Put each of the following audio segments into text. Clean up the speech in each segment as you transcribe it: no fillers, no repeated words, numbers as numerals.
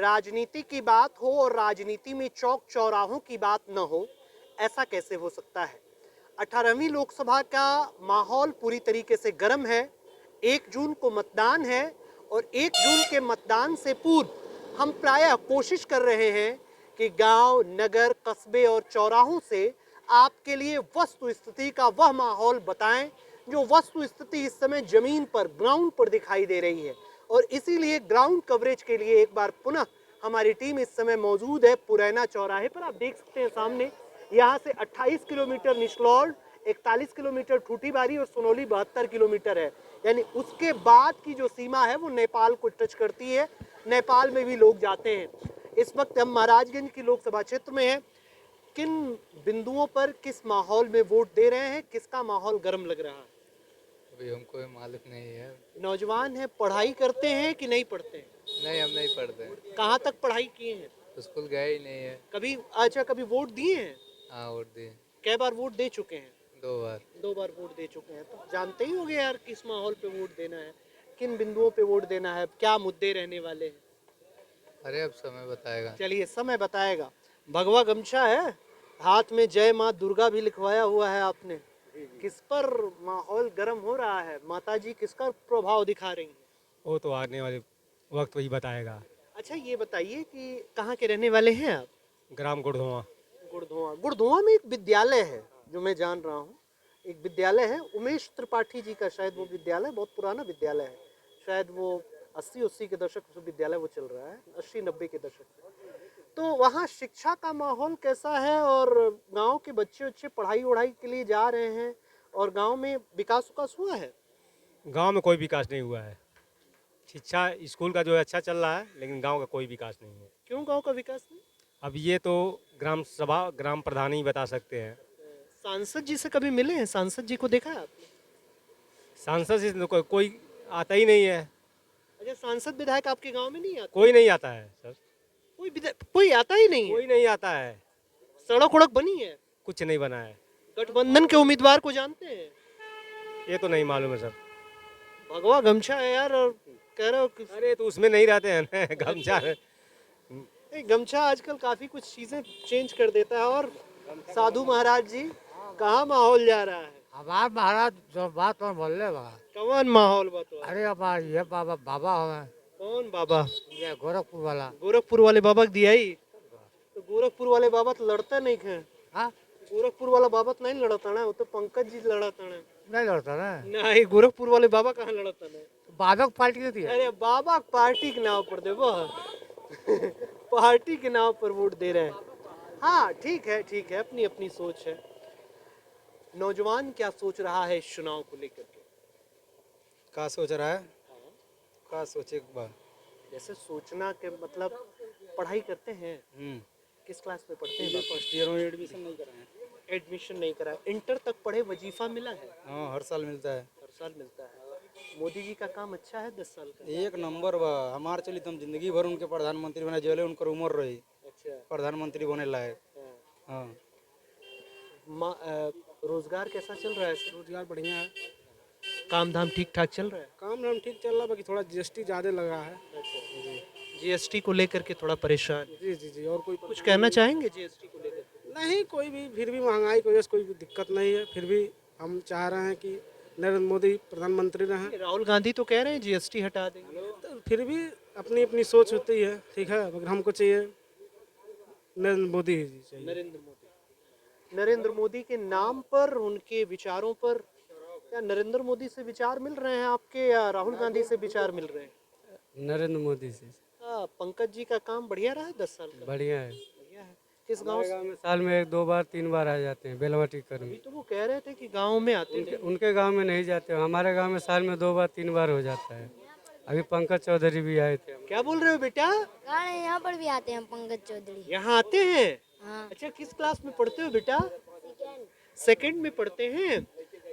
राजनीति की बात हो और राजनीति में चौक चौराहों की बात न हो, ऐसा कैसे हो सकता है। 18वीं लोकसभा का माहौल पूरी तरीके से गर्म है। 1 जून को मतदान है और 1 जून के मतदान से पूर्व हम प्रायः कोशिश कर रहे हैं कि गांव, नगर, कस्बे और चौराहों से आपके लिए वस्तु स्थिति का वह माहौल बताएं जो वस्तु स्थिति इस समय जमीन पर, ग्राउंड पर दिखाई दे रही है। और इसीलिए ग्राउंड कवरेज के लिए एक बार पुनः हमारी टीम इस समय मौजूद है पुरैना चौराहे पर। आप देख सकते हैं सामने, यहाँ से 28 किलोमीटर निचलौल, 41 किलोमीटर ठूठीबारी और सोनौली 72 किलोमीटर है। यानी उसके बाद की जो सीमा है वो नेपाल को टच करती है। नेपाल में भी लोग जाते हैं। इस वक्त हम महाराजगंज की लोकसभा क्षेत्र में हैं। किन बिंदुओं पर किस माहौल में वोट दे रहे हैं, किसका माहौल गर्म लग रहा है? अभी हमको मालूम नहीं है। नौजवान है, पढ़ाई करते हैं कि नहीं पढ़ते हैं? नहीं, हम नहीं पढ़ते। कहाँ तक पढ़ाई किए हैं? स्कूल गए ही नहीं है। कभी अच्छा कभी वोट दिए हैं? हाँ, वोट दिए। कै बार वोट दे चुके हैं? 2 बार। 2 बार वोट दे चुके हैं। तो जानते ही होंगे यार किस माहौल पे वोट देना है, किन बिंदुओं पे वोट देना है, क्या मुद्दे रहने वाले हैं। अरे अब समय बताएगा। चलिए, समय बताएगा। भगवा गमछा है, हाथ में जय माँ दुर्गा भी लिखवाया हुआ है आपने। किस पर माहौल गर्म हो रहा है? माताजी किसका प्रभाव दिखा रही हैं? वो तो आने वाले वक्त वही बताएगा। अच्छा ये बताइए कि कहाँ के रहने वाले हैं आप? ग्राम गुड़धुआ। गुड़धुआ। गुड़धुआ में एक विद्यालय है जो मैं जान रहा हूँ। एक विद्यालय है उमेश त्रिपाठी जी का, शायद वो विद्यालय बहुत पुराना विद्यालय है। शायद वो 80 के दशक से विद्यालय वो चल रहा है, 80-90 के दशक से। तो वहाँ शिक्षा का माहौल कैसा है और गांव के बच्चे पढ़ाई वढ़ाई के लिए जा रहे हैं और गांव में विकास हुआ है? गांव में कोई विकास नहीं हुआ है। शिक्षा स्कूल का जो है अच्छा चल रहा है, लेकिन गांव का कोई विकास नहीं है। क्यों गांव का विकास नहीं? अब ये तो ग्राम सभा, ग्राम प्रधान ही बता सकते हैं। सांसद जी से कभी मिले हैं? सांसद जी को देखा है आपने? सांसद से तो कोई आता ही नहीं है। अच्छा, सांसद विधायक आपके गांव में नहीं आते? कोई नहीं आता है सर। कोई आता ही नहीं है? कोई नहीं आता है। सड़क उड़क बनी है? कुछ नहीं बना है। गठबंधन के उम्मीदवार को जानते हैं? ये तो नहीं मालूम है सर। भगवा गमछा है यार और कह रहे हो अरे तो उसमें नहीं रहते हैं ना गमछा है। गमछा आजकल काफी कुछ चीजें चेंज कर देता है। और साधु महाराज जी, कहाँ माहौल जा रहा है? हमार महाराज जो बात और बोल ले बा। कौन माहौल बात? अरे अब ये बाबा बाबा हमें। कौन बाबा? ये गोरखपुर वाला। गोरखपुर वाले बाबा दिया ही तो गोरखपुर वाले बाबा तो लड़ते नहीं थे। हाँ, गोरखपुर वाला बाबा तो नहीं लड़ता ना, वो तो पंकज जी लड़ता ना। नहीं लड़ता ना। नहीं, गोरखपुर वाले बाबा कहाँ लड़ता ना? बाबा की पार्टी देती है। अरे बाबा पार्टी के नाम पर देवो पार्टी के नाम पर वोट दे रहे हैं। हाँ ठीक है, ठीक है, अपनी अपनी सोच है। नौजवान क्या सोच रहा है इस चुनाव को लेकर के? का सोच रहा है? का सोचे बा? जैसे सोचना के मतलब, पढ़ाई करते हैं? किस क्लास में पढ़ते हैं? फर्स्ट ईयर में एडमिशन नहीं कराए हैं। एडमिशन नहीं करा। इंटर तक पढ़े, वजीफा मिला है? हाँ, हर साल मिलता है। हर साल मिलता है। मोदी जी का काम अच्छा है 10 साल का? एक नंबर बा। हमार चली तुम जिंदगी भर उनके प्रधानमंत्री बना जेले उनकर उम्र रही अच्छा। प्रधानमंत्री बने लायक। हाँ। रोजगार कैसा चल रहा है? रोजगार बढ़िया है। काम धाम ठीक ठाक चल रहा है? काम धाम ठीक चल रहा है, बाकी थोड़ा जीएसटी ज़्यादा लगा है। जीएसटी को लेकर के थोड़ा परेशान? जी जी जी। और कोई कुछ कहना चाहेंगे जीएसटी को लेकर? नहीं, कोई भी फिर भी महंगाई की वजह से कोई भी दिक्कत नहीं है। फिर भी हम चाह रहे हैं कि नरेंद्र मोदी प्रधानमंत्री रहें। राहुल गांधी तो कह रहे हैं जीएसटी हटा देंगे। तो फिर भी अपनी अपनी सोच होती है, ठीक है। मगर हमको चाहिए नरेंद्र मोदी जी चाहिए। नरेंद्र मोदी के नाम पर, उनके विचारों पर, क्या नरेंद्र मोदी से विचार मिल रहे हैं आपके या राहुल गांधी से विचार मिल रहे हैं? नरेंद्र मोदी से। पंकज जी का काम बढ़िया रहा है 10 साल का? बढ़िया है। बढ़िया है। किस गांव से? में साल में 1, 2 बार, 3 बार आ जाते हैं बेलवाटी कर्मी। तो वो कह रहे थे कि गांव में आते थे। उनके गांव में नहीं जाते। हमारे गांव में साल में 2 बार, 3 बार हो जाता है। अभी पंकज चौधरी भी आए थे। क्या बोल रहे हो बेटा? गाने यहाँ पर भी आते हैं पंकज चौधरी। यहाँ आते हैं? हाँ। अच्छा, किस क्लास में पढ़ते हो बेटा? सेकंड में पढ़ते हैं।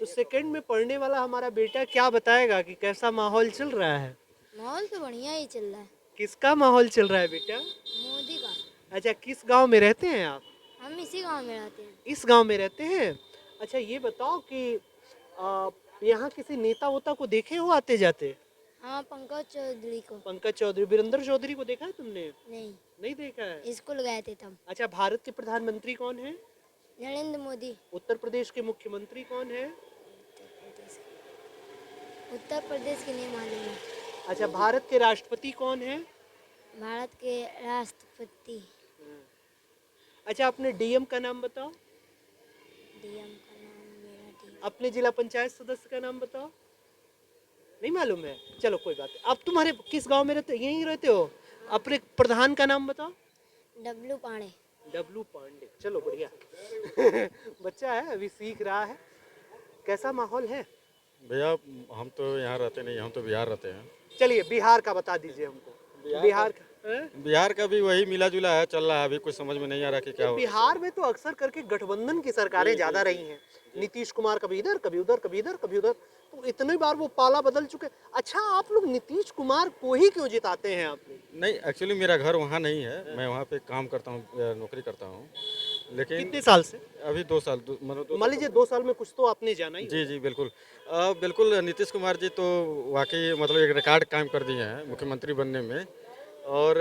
तो सेकंड में पढ़ने वाला हमारा बेटा क्या बताएगा कि कैसा माहौल चल रहा है? माहौल तो बढ़िया ही चल रहा है। किसका माहौल चल रहा है बेटा? मोदी का। अच्छा, किस गांव में रहते हैं आप? हम इसी गांव में रहते हैं। इस गांव में रहते हैं। अच्छा ये बताओ कि यहाँ किसी नेता वोता को देखे हो आते जाते? हाँ पंकज चौधरी को। पंकज चौधरी, वीरेंद्र चौधरी को देखा है तुमने? नहीं, नहीं देखा है। स्कूल गए थे तब। अच्छा, भारत के प्रधानमंत्री कौन है? नरेंद्र मोदी। उत्तर प्रदेश के मुख्यमंत्री कौन है? उत्तर प्रदेश की नहीं मालूम है। अच्छा, भारत के राष्ट्रपति कौन है? भारत के राष्ट्रपति अच्छा, अपने डीएम का नाम बताओ। डीएम का नाम मेरा डीएम। अपने जिला पंचायत सदस्य का नाम बताओ। नहीं मालूम है? चलो कोई बात नहीं। अब तुम्हारे किस गांव में रहते, यहीं रहते हो? अपने प्रधान का नाम बताओ। डब्लू पांडे। डब्लू पांडे, चलो बढ़िया। बच्चा है, अभी सीख रहा है। कैसा माहौल है? भैया हम तो यहाँ रहते नहीं, हम तो बिहार रहते हैं। चलिए बिहार का बता दीजिए हमको। बिहार का बिहार का भी वही मिला जुला है, चल रहा है। अभी कुछ समझ में नहीं आ रहा कि क्या हो। बिहार में तो अक्सर करके गठबंधन की सरकारें ज्यादा रही हैं। नीतीश कुमार कभी इधर कभी उधर, कभी इधर कभी उधर, तो इतनी बार वो पाला बदल चुके। अच्छा, आप लोग नीतीश कुमार को ही क्यों जिताते हैं आप लोग? नहीं, एक्चुअली मेरा घर वहाँ नहीं है, मैं वहाँ पे काम करता हूँ, नौकरी करता हूँ। लेकिन कितने साल से? अभी 2 साल, मतलब मान लीजिए 2 साल में कुछ तो आपने जाना ही। जी जी बिल्कुल। बिल्कुल नीतीश कुमार जी तो वाकई मतलब एक रिकॉर्ड कायम कर दिए हैं मुख्यमंत्री बनने में। और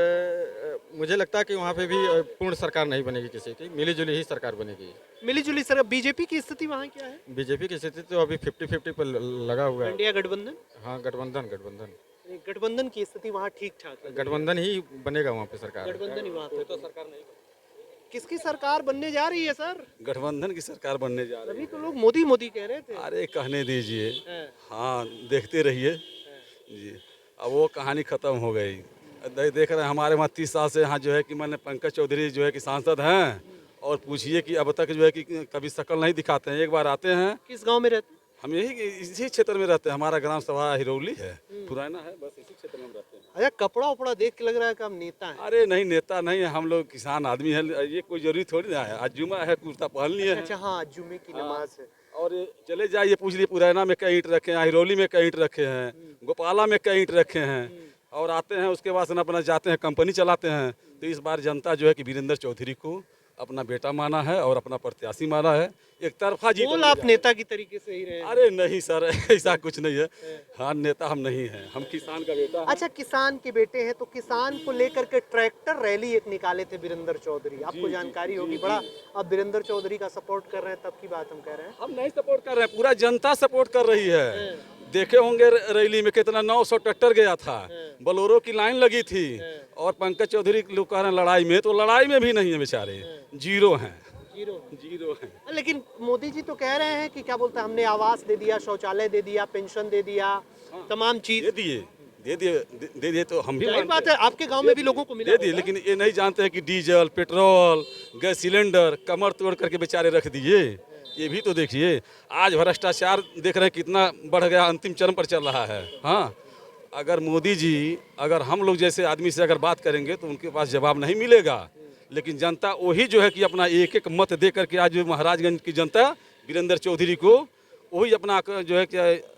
मुझे लगता है कि वहाँ पे भी पूर्ण सरकार नहीं बनेगी किसी की, मिली जुली ही सरकार बनेगी। मिली जुली सर। बीजेपी की स्थिति वहाँ क्या है? बीजेपी की स्थिति तो अभी 50-50 पर लगा हुआ है। इंडिया गठबंधन। हाँ, गठबंधन गठबंधन की स्थिति वहाँ ठीक ठाक है। गठबंधन ही बनेगा वहाँ पे सरकार। गठबंधन ही वहाँ पे तो सरकार नहीं। किसकी सरकार बनने जा रही है सर? गठबंधन की सरकार बनने जा रही अभी तो लोग मोदी मोदी कह रहे थे। है। अरे कहने दीजिए, हाँ। हाँ देखते रहिए जी। अब वो कहानी खत्म हो गई। देख रहे हैं हमारे वहाँ 30 साल से यहाँ जो है कि मैंने पंकज चौधरी जो है कि सांसद हैं, और पूछिए कि अब तक जो है कि कभी शक्ल नहीं दिखाते हैं। एक बार आते हैं। किस गांव में रहते? हम यही इसी क्षेत्र में रहते हैं। हमारा ग्राम सभा हिरौली है, पुराना है, बस इसी क्षेत्र में हम रहते हैं। अच्छा, कपड़ा उपड़ा देख के लग रहा है कि हम नेता हैं। अरे नहीं, नेता नहीं है हम लोग, किसान आदमी है। ये कोई जरूरी थोड़ी ना है। आज जुमा है, कुर्ता पहन लिए हैं। अच्छा हाँ, जुमे की नमाज है। और चले जाइए, पूछ लिए पुरैना में कई ईंट रखे हैं, हिरौली में कई ईंट रखे हैं, गोपाला में कई ईंट रखे हैं। और आते हैं उसके बाद अपना जाते हैं, कंपनी चलाते हैं। तो इस बार जनता जो है कि वीरेंद्र चौधरी को अपना बेटा माना है और अपना प्रत्याशी माना है। एक तरफा जीत। बोल आप नेता की तरीके से ही रहे। अरे नहीं सर, ऐसा कुछ नहीं है। हाँ, नेता हम नहीं हैं, हम किसान का बेटा हैं। अच्छा, किसान के बेटे हैं तो किसान को लेकर के ट्रैक्टर रैली एक निकाले थे वीरेंद्र चौधरी, आपको जानकारी होगी। बड़ा अब वीरेंद्र चौधरी का सपोर्ट कर रहे हैं, तब की बात हम कह रहे हैं। हम नहीं सपोर्ट कर रहे हैं, पूरा जनता सपोर्ट कर रही है। देखे होंगे रैली में कितना 900 ट्रैक्टर गया था, बोलेरो की लाइन लगी थी। और पंकज चौधरी लोग कह रहे हैं लड़ाई में, तो लड़ाई में भी नहीं है बेचारे, जीरो हैं। जीरो हैं। लेकिन मोदी जी तो कह रहे हैं कि क्या बोलते हैं, हमने आवास दे दिया, शौचालय दे दिया, पेंशन दे दिया, तमाम चीज दे दिए तो हम भी जाहिर बात है आपके गांव में भी लोगों को मिला दे दिए। लेकिन ये नहीं जानते हैं कि डीजल, पेट्रोल, गैस सिलेंडर कमर तोड़ करके बेचारे रख दिए। ये भी तो देखिए, आज भ्रष्टाचार देख रहे हैं कितना बढ़ गया, अंतिम चरम पर चल रहा है। हाँ, अगर मोदी जी, अगर हम लोग जैसे आदमी से अगर बात करेंगे तो उनके पास जवाब नहीं मिलेगा। लेकिन जनता वही जो है कि अपना एक एक मत दे करके आज महाराजगंज की जनता वीरेंद्र चौधरी को वही अपना जो है कि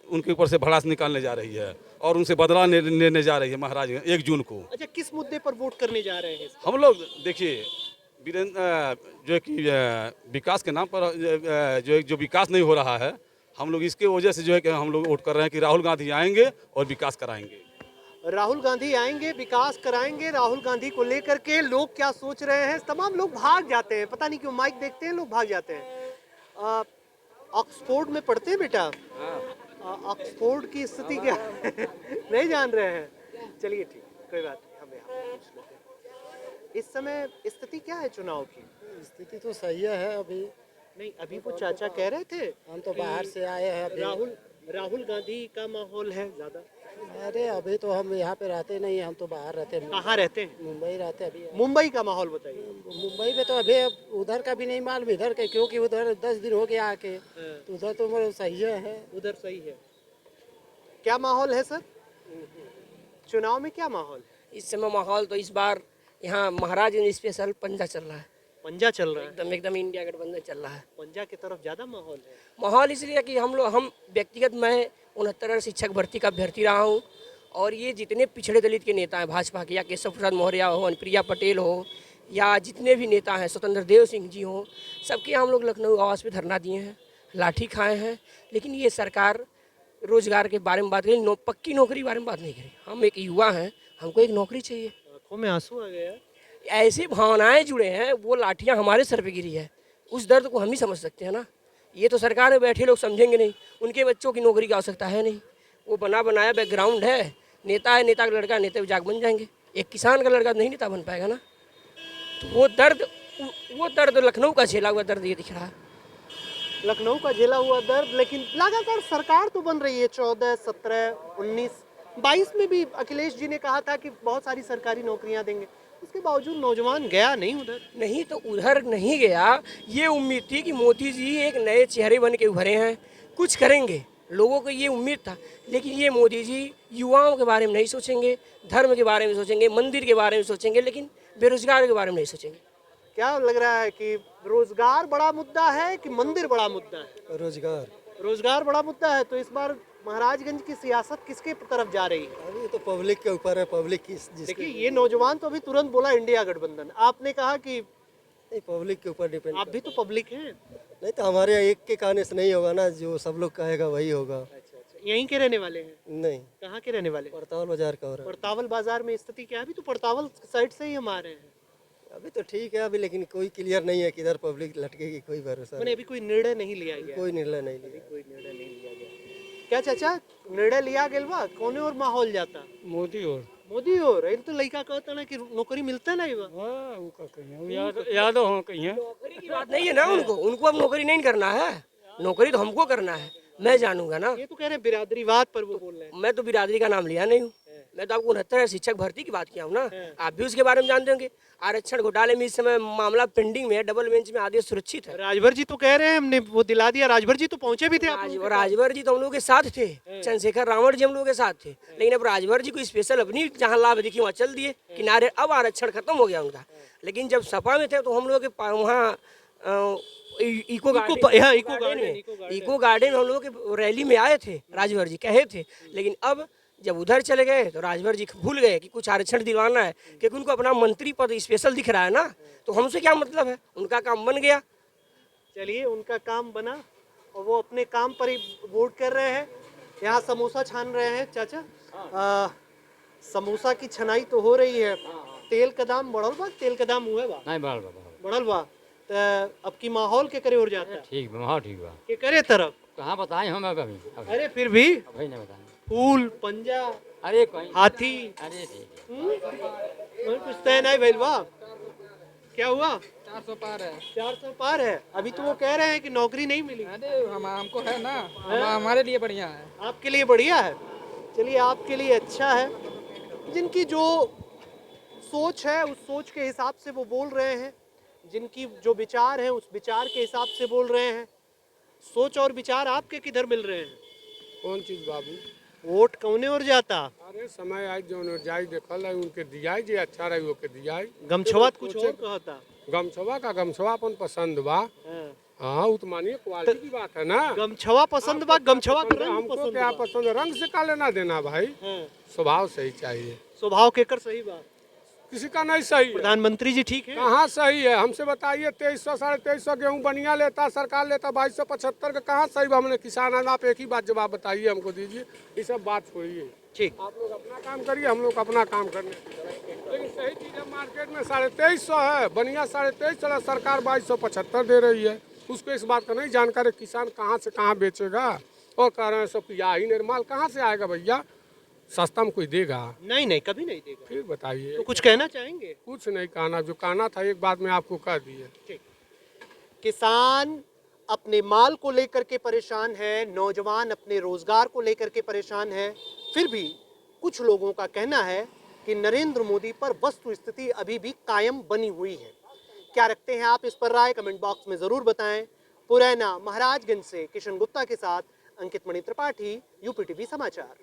उनके ऊपर से भड़ास निकालने जा रही है और उनसे बदला लेने जा रही है महाराजगंज 1 जून को। अच्छा, किस मुद्दे पर वोट करने जा रहे हैं? हम लोग देखिए, वीरेंद्र जो है कि विकास के नाम पर जो विकास नहीं हो रहा है, हम लोग इसके वजह से जो है कि हम लोग वोट कर रहे हैं कि राहुल गांधी आएंगे और विकास कराएंगे। राहुल गांधी आएंगे, विकास कराएंगे। राहुल गांधी को लेकर के लोग क्या सोच रहे हैं? तमाम लोग भाग जाते हैं, पता नहीं क्यों, माइक देखते हैं लोग भाग जाते हैं। ऑक्सफोर्ड में पढ़ते हैं बेटा? ऑक्सफोर्ड की स्थिति क्या है? नहीं जान रहे हैं? चलिए ठीक, कोई बात नहीं, हम यहाँ पूछ लेते हैं। इस समय स्थिति क्या है चुनाव की? स्थिति तो सही है अभी। नहीं, अभी वो चाचा कह रहे थे हम तो बाहर से आए हैं अभी। राहुल गांधी का माहौल है ज्यादा। अरे अभी तो हम यहाँ पे रहते नहीं हैं, हम तो बाहर रहते हैं। कहाँ रहते हैं? मुंबई रहते हैं अभी। मुंबई का माहौल बताइए। मुंबई में तो अभी उधर का भी नहीं मालूम, इधर के, क्योंकि उधर 10 दिन हो गया आके। तो उधर तो मतलब सही है। उधर सही है। क्या माहौल है सर चुनाव में? क्या माहौल है इस समय? माहौल तो इस बार यहाँ महाराजगंज स्पेशल पंजा चल रहा है। पंजा चल रहा है? एकदम इंडिया गठबंधन चल रहा है। पंजा की तरफ ज्यादा माहौल है। माहौल इसलिए कि हम व्यक्तिगत, मैं 69 शिक्षक भर्ती का अभ्यर्थी रहा हूँ। और ये जितने पिछड़े दलित के नेता हैं भाजपा के, या केशव प्रसाद मौर्य हो, अनुप्रिया पटेल हो, या जितने भी नेता हैं, स्वतंत्र देव सिंह जी हों, सबके हम लोग लखनऊ आवास पे धरना दिए हैं, लाठी खाए हैं। लेकिन ये सरकार रोजगार के बारे में बात करी, पक्की नौकरी के बारे में बात नहीं करी। हम एक युवा हैं, हमको एक नौकरी चाहिए। आंखों में आंसू आ गया। ऐसी भावनाएं जुड़े हैं, वो लाठियां हमारे सर पे गिरी है, उस दर्द को हम ही समझ सकते हैं ना। ये तो सरकार में बैठे लोग समझेंगे नहीं, उनके बच्चों की नौकरी की आवश्यकता है नहीं। वो बना बनाया बैकग्राउंड है, नेता है, नेता का लड़का नेता विजाग बन जाएंगे। एक किसान का लड़का नहीं नेता बन पाएगा ना। तो वो दर्द लखनऊ का झेला हुआ दर्द ये दिख रहा है। लखनऊ का झेला हुआ दर्द, लेकिन लगातार सरकार तो बन रही है। 14, 17, 19, 22 में भी अखिलेश जी ने कहा था कि बहुत सारी सरकारी नौकरियां देंगे, उसके बावजूद नौजवान गया नहीं उधर। नहीं तो उधर नहीं गया, ये उम्मीद थी कि मोदी जी एक नए चेहरे बन के उभरे हैं, कुछ करेंगे, लोगों को ये उम्मीद था। लेकिन ये मोदी जी युवाओं के बारे में नहीं सोचेंगे, धर्म के बारे में सोचेंगे, मंदिर के बारे में सोचेंगे, लेकिन बेरोजगार के बारे में नहीं सोचेंगे। क्या लग रहा है कि रोजगार बड़ा मुद्दा है कि मंदिर बड़ा मुद्दा है? रोजगार बड़ा मुद्दा है। तो इस बार महाराजगंज की सियासत किसके तरफ जा रही है? अभी तो पब्लिक के ऊपर है, पब्लिक की देखिए, ये नौजवान तो अभी तुरंत बोला इंडिया गठबंधन, आपने कहा कि पब्लिक के ऊपर डिपेंड। आप भी तो पब्लिक हैं। नहीं तो हमारे एक के कहने से नहीं होगा ना, जो सब लोग कहेगा वही होगा। अच्छा, यहीं के रहने वाले हैं? नहीं, कहाँ के रहने वाले? पड़तावल बाजार का हो रहा पड़तावल बाजार में स्थिति क्या है? अभी तो पड़तावल साइड से ही हम आ रहे हैं। है। अभी तो ठीक है अभी, लेकिन कोई क्लियर नहीं है किधर पब्लिक लटकेगी, कोई भरोसा मैंने अभी कोई निर्णय नहीं लिया गया। कोई निर्णय नहीं लिया। कोई निर्णय नहीं लिया गया। क्या चाचा, निर्णय लिया गेल बा? कौने और माहौल जाता? मोदी और मोदी और इन तो लड़का कहता ना कि नौकरी मिलता नहीं बा। याद हो कहीं है। नौकरी की बात नहीं है ना उनको अब नौकरी नहीं करना है, नौकरी तो हमको करना है, मैं जानूंगा ना। ये तो कह रहे हैं बिरादरीवाद पर वो बोल रहे हैं। मैं तो बिरादरी का नाम लिया नहीं हूँ, मैं तो आपको 69 शिक्षक भर्ती की बात किया हूँ ना। आप भी उसके बारे में जानते होंगे। आरक्षण घोटाले में इस समय मामला पेंडिंग में है, डबल बेंच में आदेश सुरक्षित है। राजभर जी तो कह रहे हैं हमने वो दिला दिया। राजभर जी तो पहुंचे भी थे आप लोगों के पास। राजभर जी तो हम लोगों के साथ थे, चंद्रशेखर रावण जी हम लोगों के साथ थे। लेकिन अब राजभर जी को स्पेशल अपनी जहाँ लाभ दिखी वहाँ चल दिए किनारे, अब आरक्षण खत्म हो गया उनका। लेकिन जब सपा में थे तो हम लोग के वहाँ इको गार्डन में हम लोग के रैली में आए थे, राजभर जी कहे थे। लेकिन अब जब उधर चले गए तो राजभर जी भूल गए कि कुछ आरक्षण दिलवाना है, क्योंकि उनको अपना मंत्री पद स्पेशल दिख रहा है ना, तो हमसे क्या मतलब है, उनका काम बन गया। चलिए, उनका काम बना और वो अपने काम पर ही वोट कर रहे हैं। यहाँ समोसा छान रहे हैं चाचा। समोसा की छनाई तो हो रही है। तेल का दाम बढ़ल बा? तेल का दाम हुए बा? नहीं बढ़ बढ़ल बा। तो अब की माहौल के करे और जाता है? ठीक माहौल ठीक बा। के करे तरफ? कहाँ बताएं हम अभी? अरे फिर भी अभी नहीं बताएं। फूल, पंजा, अरे कोई हाथी, अरे ठीक कुछ तय नहीं भइल बा। क्या हुआ? 400 पार है। 400 पार है। अभी तो वो कह रहे हैं कि नौकरी नहीं मिली। अरे हमको है ना, हमारे लिए बढ़िया है। आपके लिए बढ़िया है। चलिए, आपके लिए अच्छा है। जिनकी जो सोच है उस सोच के हिसाब से वो बोल रहे हैं, जिनकी जो विचार है उस विचार के हिसाब से बोल रहे हैं। सोच और विचार आपके किधर मिल रहे हैं? कौन चीज बाबू? वोट कौने और जाता? अरे समय आज जो जाई देखल है उनके दियाई, जे अच्छा रही ओके दियाई। गमछवा कुछ और कहता। गमछवा का गमछवा अपन पसंद बा। हाँ, वो तो मानिए क्वालिटी की बात है ना। गमछवा पसंद बा, गमछवा का रंग हमको पसंद क्या बा। पसंद, रंग से का लेना देना भाई, स्वभाव सही चाहिए। स्वभाव केकर सही बा? किसी का नहीं सही है। प्रधानमंत्री जी ठीक है? कहाँ सही है? हमसे बताइए, 2300 2350 गेहूँ बनिया लेता सरकार लेता, 2275 का कहाँ सही बा? हमने किसान है, आप एक ही बात जवाब बताइए हमको दीजिए, ये सब बात छोड़िए। ठीक, आप लोग अपना काम करिए, हम लोग अपना काम करने। लेकिन सही चीज़ है, मार्केट में 2350 है, बनिया 2350 सरकार 2275 दे रही है। उसको इस बात का नहीं जानकारी, किसान कहाँ से कहाँ बेचेगा। और कह रहे हैं सब या ही निर्माल कहाँ से आएगा भैया, सस्ता में कोई देगा? नहीं नहीं, कभी नहीं देगा। फिर बताइए, तो कुछ कहना चाहेंगे? कुछ नहीं कहना, जो कहना था एक बात में आपको कह दिए। ठीक। किसान अपने माल को लेकर के परेशान है, नौजवान अपने रोजगार को लेकर के परेशान है। फिर भी कुछ लोगों का कहना है कि नरेंद्र मोदी पर वस्तु स्थिति अभी भी कायम बनी हुई है। क्या रखते हैं आप इस पर राय? कमेंट बॉक्स में जरूर बताएं। पुरैना महाराजगंज से किशन गुप्ता के साथ अंकित मणि त्रिपाठी, यूपी टीवी समाचार।